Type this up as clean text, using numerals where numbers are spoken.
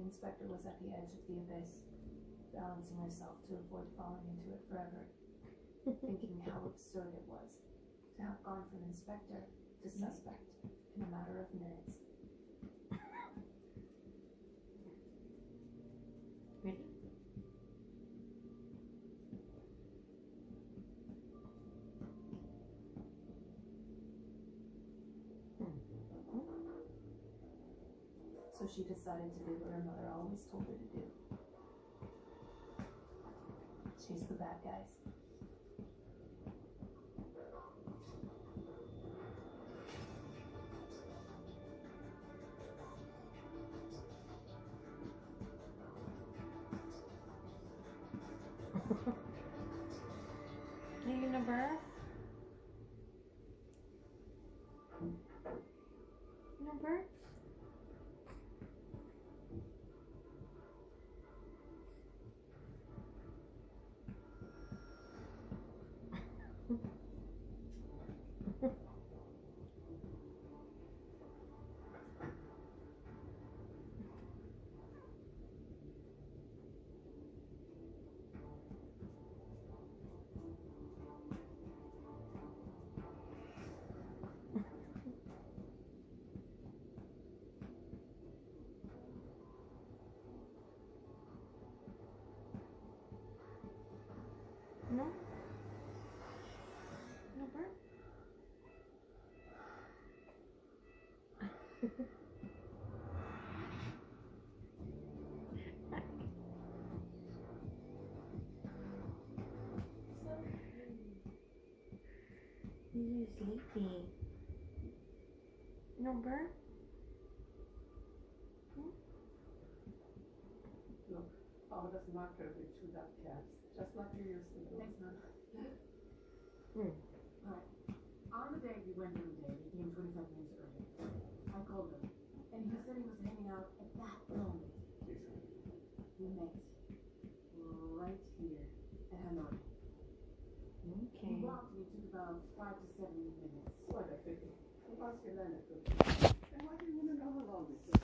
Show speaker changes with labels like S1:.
S1: inspector was at the edge of the abyss, balancing herself to avoid falling into it forever, thinking how absurd it was to have gone from inspector to suspect in a matter of minutes.
S2: Ready?
S1: So she decided to do what her mother always told her to do. Chase the bad guys.
S2: Need a number? Number? No? Number? You're sleepy. Number?
S3: Look, all of us marker with 2 dot caps, just like you used to do.
S4: Thanks, Mom.
S2: Hmm.
S4: Alright. On the day we went in the day, he came 25 minutes early. I called him, and he said he was hanging out at that moment. We met right here at Hanoi.
S2: Okay.
S4: We walked and it took about 5 to 7 minutes.
S3: What a pity. Who asked you then? And why do you want to know how long it took?